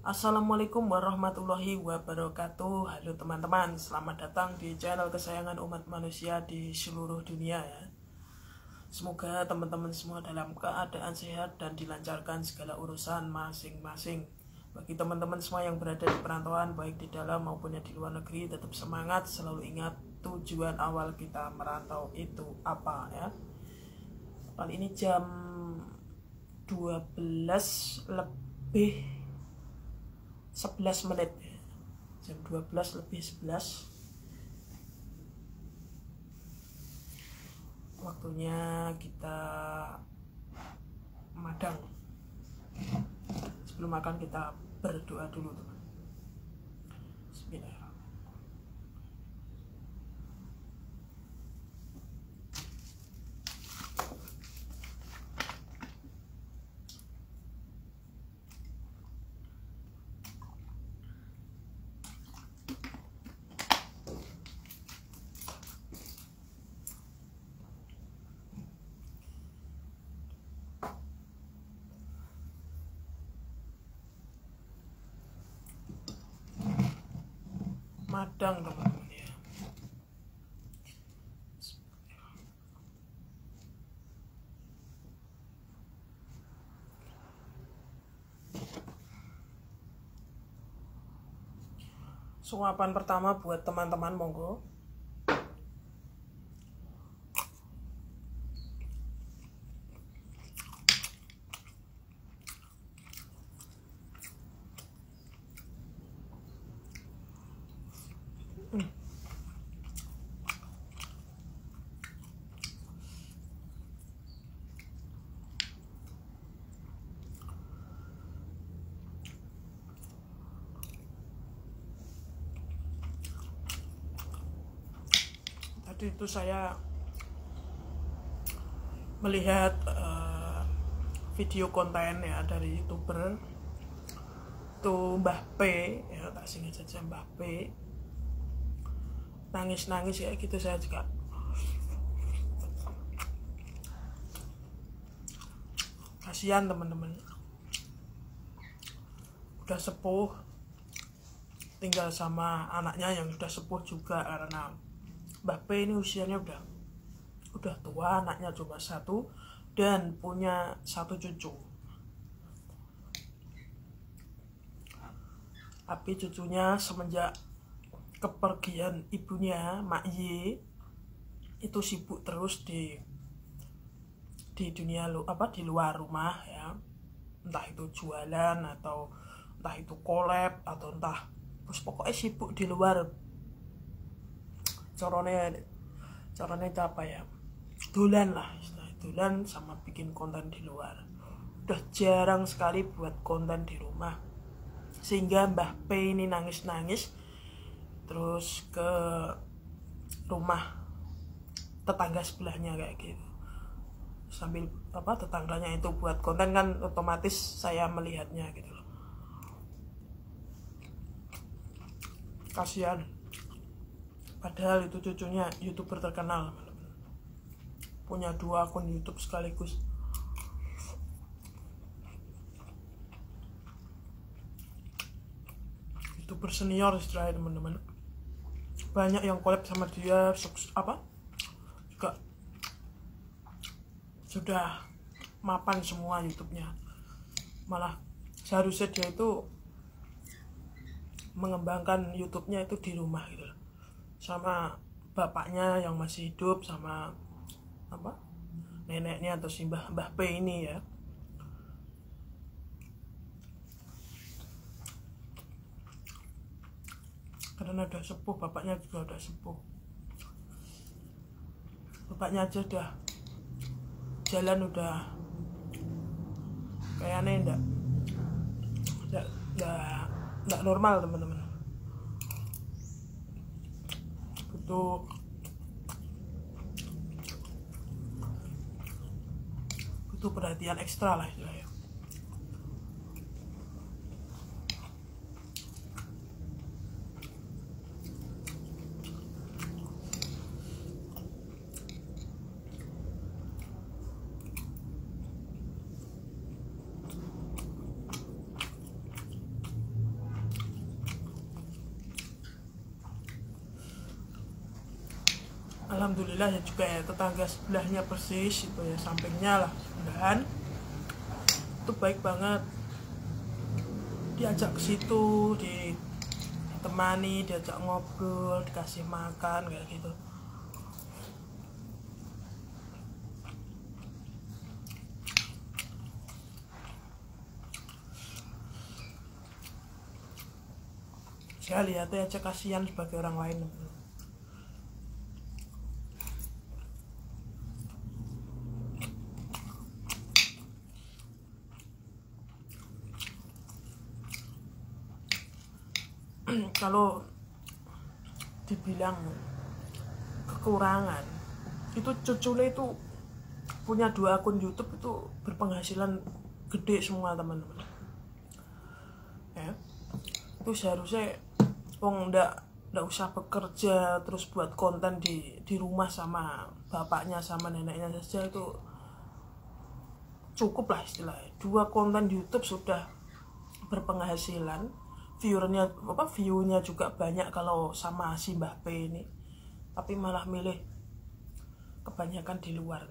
Assalamualaikum warahmatullahi wabarakatuh. Halo teman-teman, selamat datang di channel kesayangan umat manusia di seluruh dunia ya. Semoga teman-teman semua dalam keadaan sehat dan dilancarkan segala urusan masing-masing. Bagi teman-teman semua yang berada di perantauan baik di dalam maupun di luar negeri, tetap semangat, selalu ingat tujuan awal kita merantau itu apa ya. Kali ini jam 12 lebih 11 menit, jam 12 lebih 11, waktunya kita madang. Sebelum makan kita berdoa dulu teman. Bismillahirrahmanirrahim. Madang teman-teman ya. Suapan pertama buat teman-teman, monggo. Tadi itu saya melihat video konten ya dari YouTuber itu Mbah P ya, tak singkat saja Mbah P, nangis-nangis kayak gitu. Saya juga kasihan teman-teman, udah sepuh, tinggal sama anaknya yang sudah sepuh juga, karena Mbah P ini usianya udah tua, anaknya cuma satu dan punya satu cucu. Tapi cucunya semenjak kepergian ibunya, Mak Y, itu sibuk terus di dunia di luar rumah ya. Entah itu jualan atau entah itu collab atau entah, terus pokoknya sibuk di luar. Caranya apa ya, dolan lah, dolan sama bikin konten di luar. Udah jarang sekali buat konten di rumah, sehingga Mbah P ini nangis-nangis terus ke rumah tetangga sebelahnya kayak gitu, sambil tetangganya itu buat konten, kan otomatis saya melihatnya gitu loh. Kasihan, padahal itu cucunya YouTuber terkenal, punya 2 akun YouTube sekaligus. YouTuber senior istilahnya teman-teman, banyak yang collab sama dia, juga sudah mapan semua YouTube-nya. Malah seharusnya dia itu mengembangkan YouTube-nya itu di rumah gitu, sama bapaknya yang masih hidup, sama neneknya atau si Mbah P ini ya. Karena udah sepuh, bapaknya juga udah sepuh. Bapaknya aja udah jalan udah kayaknya enggak normal teman-teman. Butuh perhatian ekstra lah istilahnya. alhamdulillah ya juga ya, tetangga sebelahnya persis itu ya, sampingnya lah sebelahan itu baik banget, diajak ke situ, ditemani, diajak ngobrol, dikasih makan kayak gitu. Saya lihatnya aja kasihan sebagai orang lain. Kalau dibilang kekurangan, itu cucunya itu punya 2 akun YouTube itu berpenghasilan gede semua teman-teman ya. Itu seharusnya wong ndak usah bekerja terus buat konten di rumah sama bapaknya sama neneknya saja, itu cukup lah istilahnya. 2 konten di YouTube sudah berpenghasilan, view-nya juga banyak kalau sama si Mbah P ini, tapi malah milih kebanyakan di luar.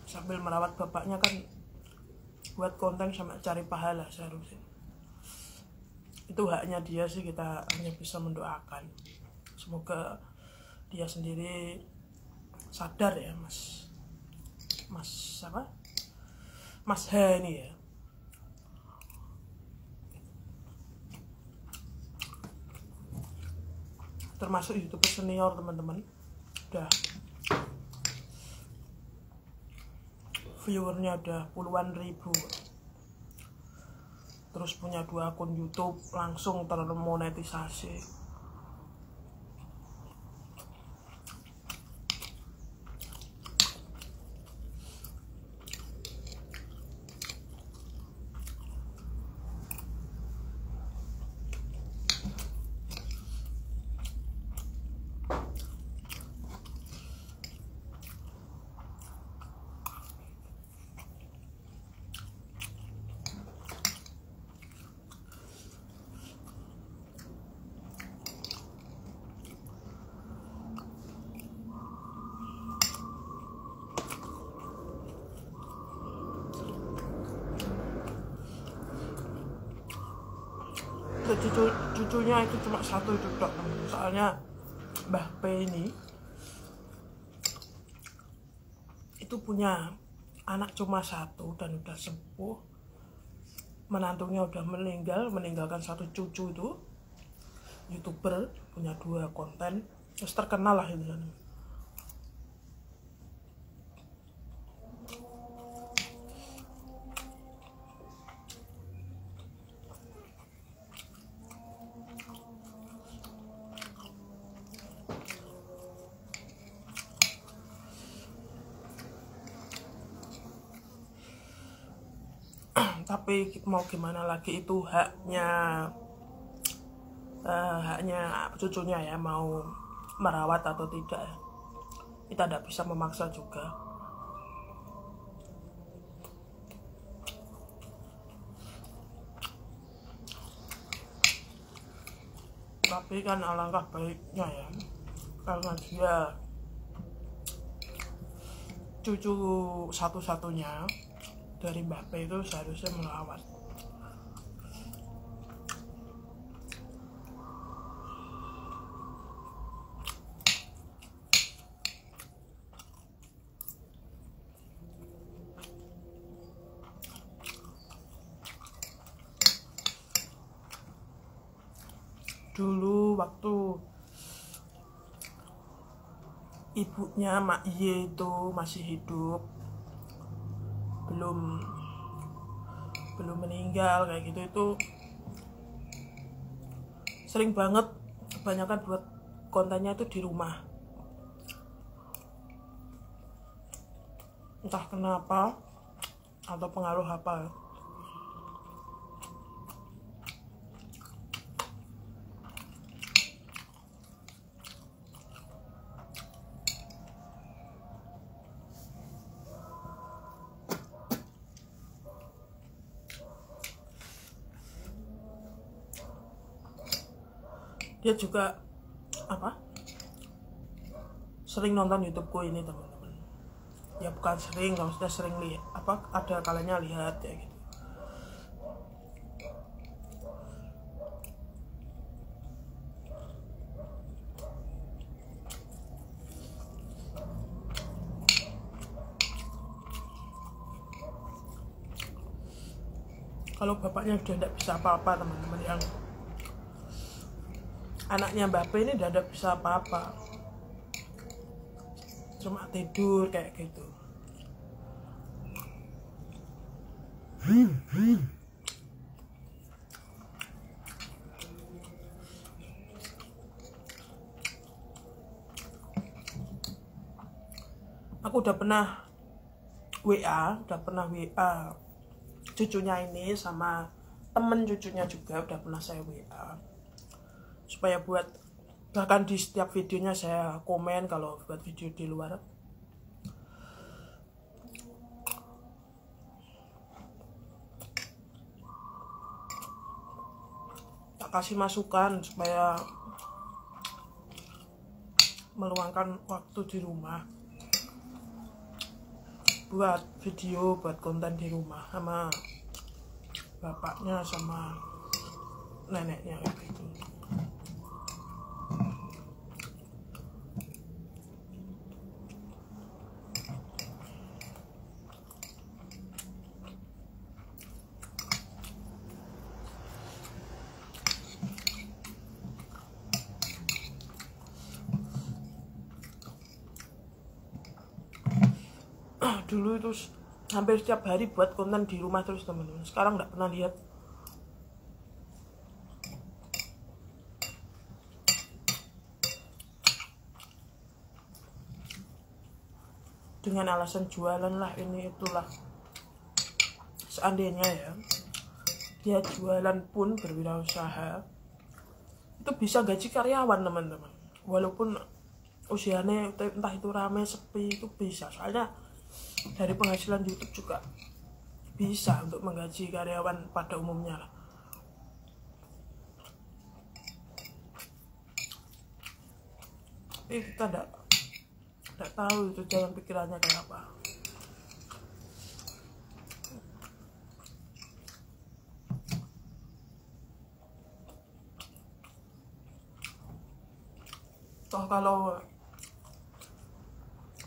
Sambil merawat bapaknya kan buat konten sama cari pahala seharusnya. Itu haknya dia sih, kita hanya bisa mendoakan. Semoga dia sendiri sadar ya, Mas H ini ya. Termasuk YouTuber senior teman-teman, udah viewernya udah puluhan ribu, terus punya 2 akun YouTube, langsung termonetisasi. Cucunya itu cuma 1 itu dok, soalnya Mbah P ini itu punya anak cuma 1 dan udah sepuh, menantunya udah meninggalkan 1 cucu itu YouTuber, punya 2 konten, terus terkenal lah itu. Tapi mau gimana lagi, itu haknya cucunya ya, mau merawat atau tidak, kita tidak bisa memaksa juga. Tapi kan alangkah baiknya ya, karena dia cucu satu-satunya dari Mbah P itu seharusnya merawat. Dulu waktu ibunya Mak Y itu masih hidup, belum meninggal kayak gitu, itu sering banget, kebanyakan buat kontennya itu di rumah. Entah kenapa atau pengaruh apa, dia juga apa sering nonton YouTubeku ini teman-teman. Ya bukan sering, kalau sudah sering lihat apa ada kalanya lihat ya gitu. Kalau bapaknya udah tidak bisa apa-apa teman-teman, yang anaknya Mbappe ini udah tidak bisa apa-apa, cuma tidur kayak gitu. Aku udah pernah WA cucunya ini sama temen cucunya juga, udah pernah saya WA supaya buat, bahkan di setiap videonya saya komen kalau buat video di luar. Tak kasih masukan supaya meluangkan waktu di rumah buat video, buat konten di rumah sama bapaknya sama neneknya kayak gitu. Dulu itu hampir setiap hari buat konten di rumah terus teman-teman. Sekarang nggak pernah lihat. Dengan alasan jualan lah ini itulah. Seandainya ya dia jualan pun berwirausaha, itu bisa gaji karyawan teman-teman. Walaupun usianya entah itu rame sepi, itu bisa. Soalnya dari penghasilan YouTube juga bisa untuk menggaji karyawan pada umumnya lah. Tapi kita tidak tahu itu jalan pikirannya kayak apa. Toh kalau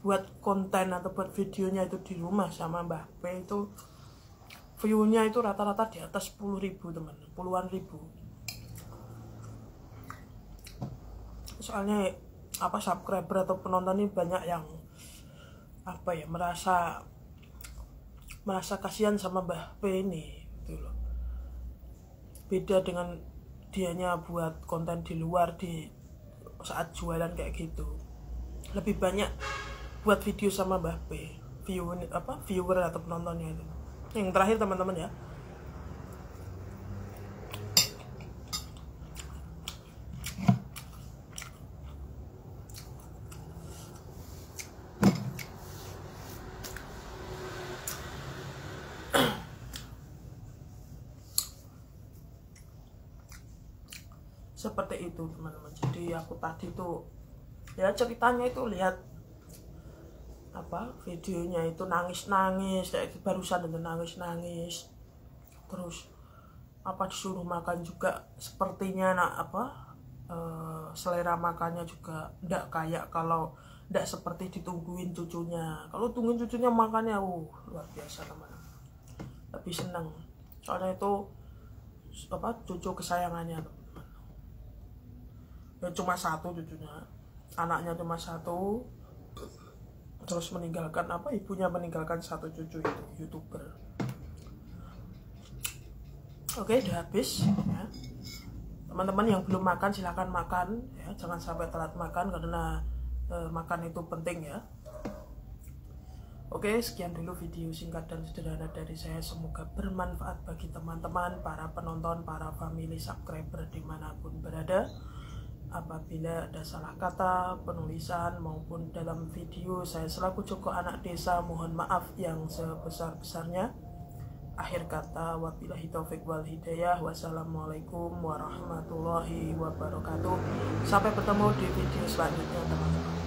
buat konten atau buat videonya itu di rumah sama Mbak P itu view-nya itu rata-rata di atas 10.000 teman, puluhan ribu. Soalnya apa subscriber atau penonton ini banyak yang apa ya merasa kasihan sama Mbak P ini gitu loh. Beda dengan dianya buat konten di luar di saat jualan kayak gitu. Lebih banyak buat video sama Mbak P, viewer atau penontonnya itu. Yang terakhir teman-teman ya, seperti itu teman-teman. Jadi aku tadi tuh ya ceritanya itu lihat apa videonya itu nangis kayak barusan itu nangis terus apa disuruh makan juga sepertinya selera makannya juga ndak kayak kalau ndak seperti ditungguin cucunya. Kalau tungguin cucunya makannya luar biasa teman, lebih seneng soalnya itu apa cucu kesayangannya teman. Ya cuma satu cucunya, anaknya cuma satu, terus meninggalkan ibunya meninggalkan satu cucu itu YouTuber. Oke, udah habis ya. Teman-teman yang belum makan silahkan makan ya, jangan sampai telat makan karena makan itu penting ya. Oke, sekian dulu video singkat dan sederhana dari saya. Semoga bermanfaat bagi teman-teman, para penonton, para family subscriber dimanapun berada. Apabila ada salah kata, penulisan maupun dalam video, saya selaku Joko anak desa mohon maaf yang sebesar-besarnya. Akhir kata, wabillahi taufik wal hidayah. Wassalamualaikum warahmatullahi wabarakatuh. Sampai bertemu di video selanjutnya, teman-teman.